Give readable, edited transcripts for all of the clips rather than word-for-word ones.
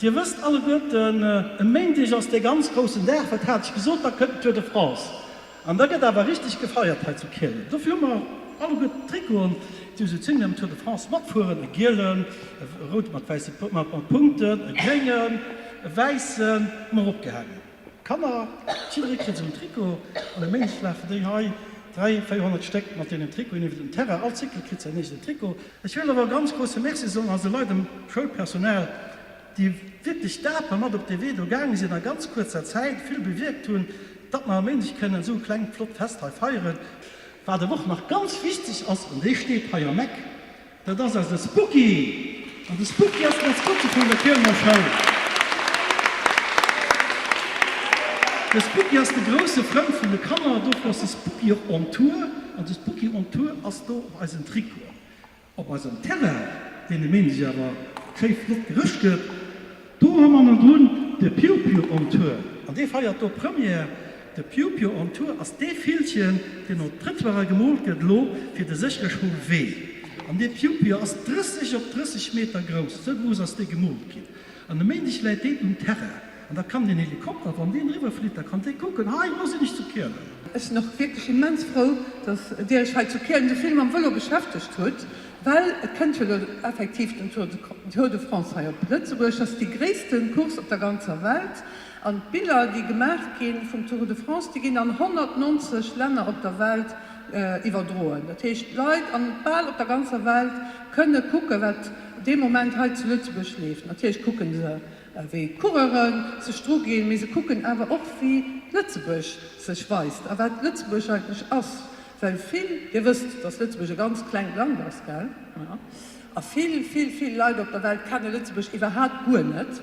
Dir wisst alle gut, ein Montag aus der ganz großen Tag, was hat ich gesagt, da kommt Tour de France. Und da geht aber richtig gefeiert zu killen. Dafür haben wir alle gut Trikot, die so ziemlich am Tour de France mitfahren, ein gelben, rot mit weißen Punkten, ein grünen, ein weißen, mal abgehangen. Kann er, jeder kriegt so ein Trikot, und ein Mensch läuft, die hat 300-400 Stück mit dem Trikot, in den Terra, als Zickel kriegt er nicht ein Trikot. Ich will aber ganz große Merci sagen, also Leute im Schulpersonal, die wirklich da mit auf die Video gegangen sind in ganz kurzer Zeit, viel bewirkt tun, dass man Menschen können so klein flott fest feiern. War der Woche noch ganz wichtig ist, und der steht bei Mac, das ist der Spooky. Und der Spooky ist ganz gut von der Kirchenschau. Der Spooky ist der große Freund von der Kamera, dafür ist der Spooky auch on Tour. Und der Spooky on Tour ist da als ein Trikot. Ob als ein Teller, den der Mensch aber schön flott gerüscht wird, da haben wir noch drin der Piu Piu on Tour. Und der feiert da Premiere. Der Piu Piu on Tour ist der Filmchen, der noch drittweilig gemalt wird, für die sichere Schule W. Und der Piu Piu ist 30 auf 30 Meter groß, so groß als der gemalt wird. Und der Mensch lädt den um Terra. Und da kann den Helikopter von den rüberfliegt, da kann der gucken, hey, muss ich nicht zu kehren. Ich bin noch wirklich immens froh, dass der ich halt zu kehren, der Film am Velo beschäftigt wird, weil es kennt ja effektiv den Tour de France hier in Lützeburg, das ist die größte Kurs auf der ganzen Welt. Und Bilder, die gemacht gehen vom Tour de France, die gehen an 190 Länder auf der Welt überdrohen. Das heißt, Leute an Ball auf der ganzen Welt können gucken, was in dem Moment halt zu Lützeburg lebt. Natürlich gucken sie, wie Kureren sich Stroh gehen, aber sie gucken aber auch, wie Lützeburg sich weist. Aber was Lützeburg eigentlich ist. Weil ihr wisst, dass Lützeburg ein ganz kleines Land ist, gell? Ja. Aber viele Leute auf der Welt kennen Lützeburg überhaupt gut nicht.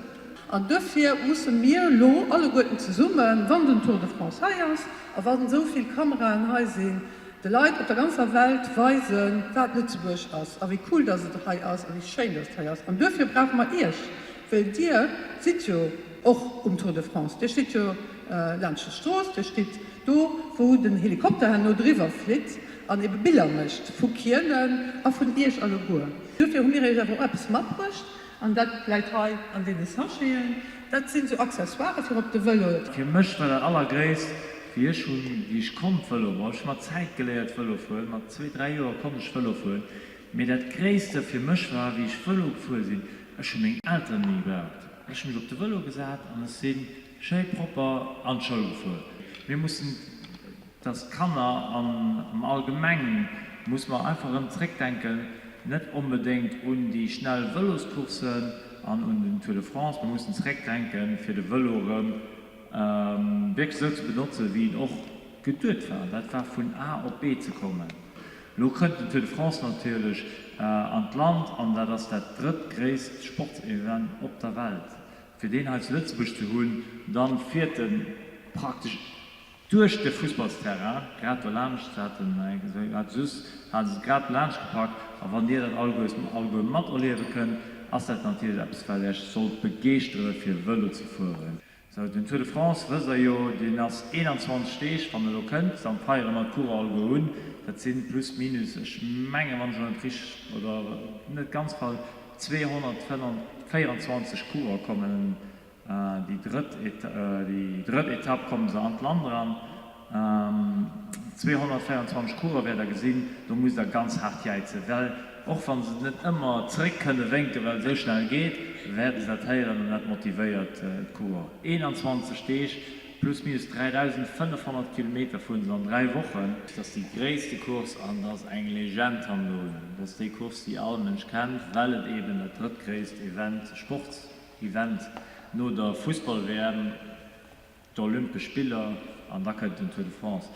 Und dafür müssen wir alle Guten zusammen, wenn der Tour de France hier ist, und wenn so viele Kameras hier sind, die Leute auf der ganzen Welt weisen, was Lützeburg ist, und wie cool das hier ist, und wie schön das hier ist. Und dafür brauchen wir euch, weil ihr seid ja auch um Tour de France. Der steht ja Landsche Straße, der steht da, wo der Helikopter noch drüber fliegt, und eben Bilder möchte, von Kirnen und von euch alle gut. Dafür haben wir aber etwas mitgebracht. Und das bleibt hier an den Sachschalen. Das sind so Accessoires für auf der Velo. Für mich war das allergrößte, wie ich konnte Velo fahren. Ich habe Zeit gelernt Velo fahren. Nach 2-3 Jahren konnte ich Velo fahren. Aber das größte für mich war, wie ich Velo gefahren bin, ich habe meine Eltern nie gehabt. Ich habe mich auf der Velo gesagt und es sind schön proper an die Schule gefahren. Wir mussten, das kann im Allgemeinen, muss man einfach im Trick denken, nicht unbedingt um die schnellen Veloskursen an den Tour de France. Wir mussten direkt denken, für die Velo wirklich so zu benutzen, wie ihn auch getötet war. Das war von A auf B zu kommen. Nun könnte Tour de France natürlich an das Land, und das ist das drittgrößte Sportevent auf der Welt. Für den als Lützeburg zu holen, dann vierten praktisch durch den Fußballterrain, gerade der Lange hat es gerade Lange gepackt, aber wenn ihr das allgemein matt erleben könnt, ist das natürlich etwas, weil ihr so begeistert für Velo zu fahren. So, den Tour de France, wisst ihr ja, den als 21 stehst, wenn ihr das könnt, dann feiern wir Tour allgemein. Das sind plus minus, ich meine, wenn schon oder nicht ganz voll, 224 Kurer kommen. Die dritte Etappe kommen sie an das Land ran. 224 Kurer werden gesehen, da muss er ganz hart heizen. Weil auch wenn sie nicht immer zurück können winken, weil es so schnell geht, werden sie das heilen und nicht motiviert, Kurer. 21 stehst, plus minus 3500 Kilometer von so 3 Wochen. Das ist die größte Kurs, und das ist eine Legende am Lohn. Das ist der Kurs, die alle Menschen kennen, weil es eben das drittgrößte Sportevent nur der Fußball werden, der Olympische Spieler, und da kommt den Tour de France.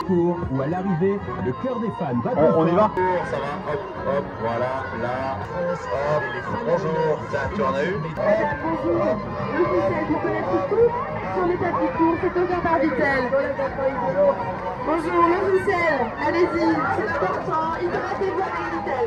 parcours où à l'arrivée, le cœur des fans bat on y va. Ça va, hop, hop, voilà, là, hop, bonjour, tu en as eu? Bonjour, vous connaissez tout sur les tapis courts, c'est offert par Vitel. Bonjour, le Vitel, allez-y, c'est important, hydratez-vous avec Vitel.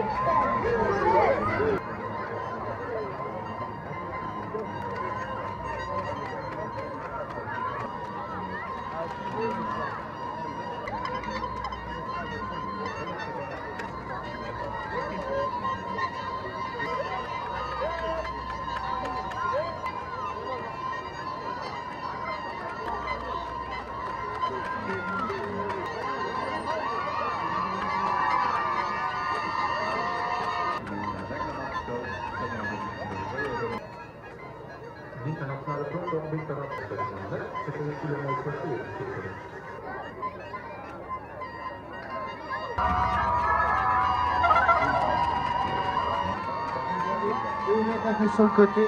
Sur le côté.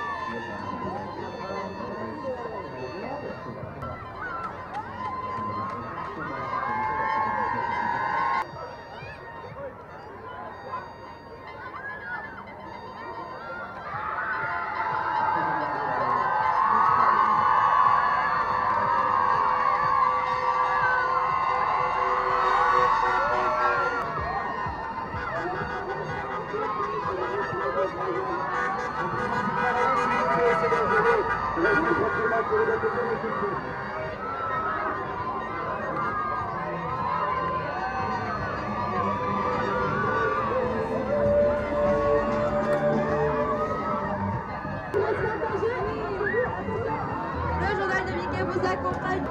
vous accompagne.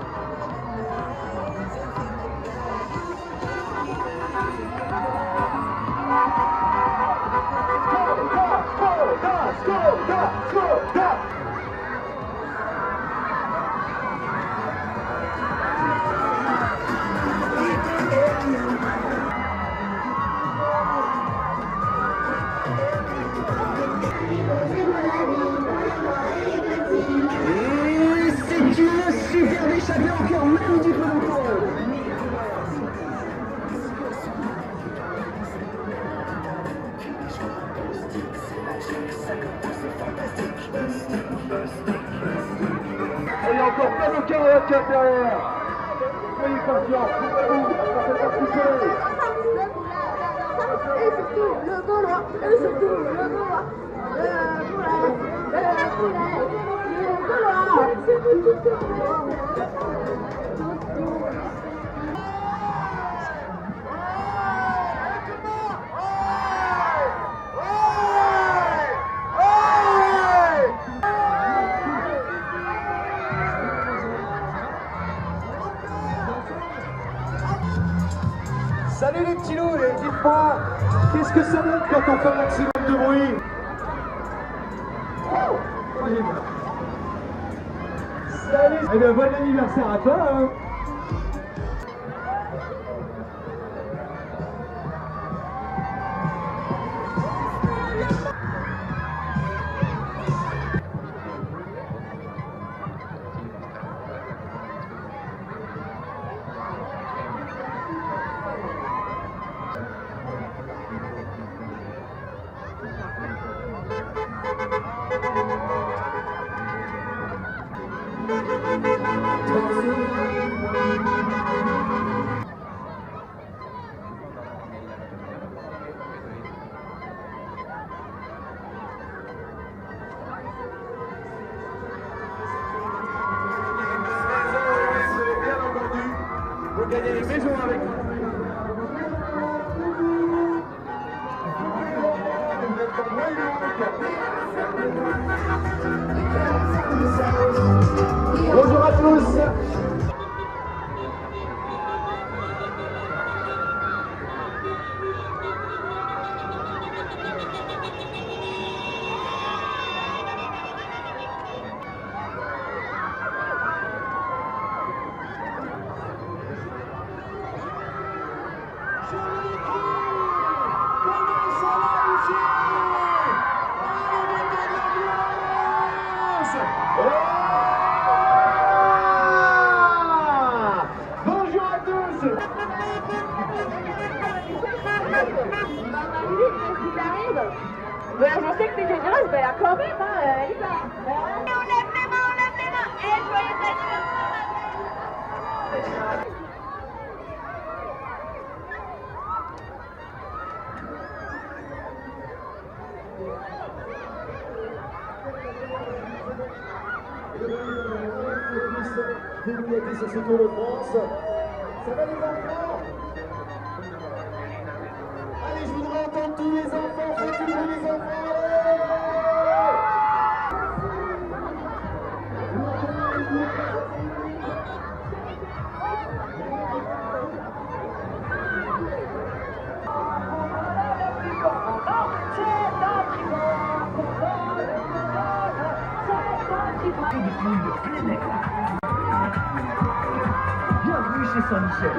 Et c'est une superbe échappée encore même du peloton. Il n'y a encore pas de carré à quatre derrière. Soyez patients, Et surtout le Gaulois, et surtout le Gaulois, le Gaulois, c'est tout. Salut les petits loups, et dites-moi, qu'est-ce que ça donne quand on fait un maximum de bruit? Salut. Eh bien, bon anniversaire à toi, hein. Gagner les maisons avec bonjour à tous. Bonjour à tous. Voilà, je sais que t'es généreuse, mais là quand même, hein, elle y va. On lève les mains, et joyeux anniversaire. Délignaté sur ce Tour de France. Ça va les enfants? Allez, je voudrais entendre tous les enfants. Faites du bruit les enfants. Bienvenue chez Saint-Michel.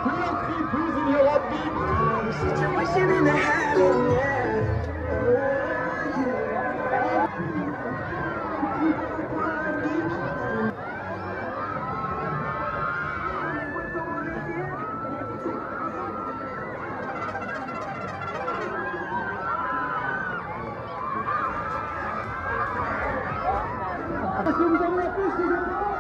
Plus on crie, plus il y aura de bip. Est-ce que vous avez la pêche, les enfants?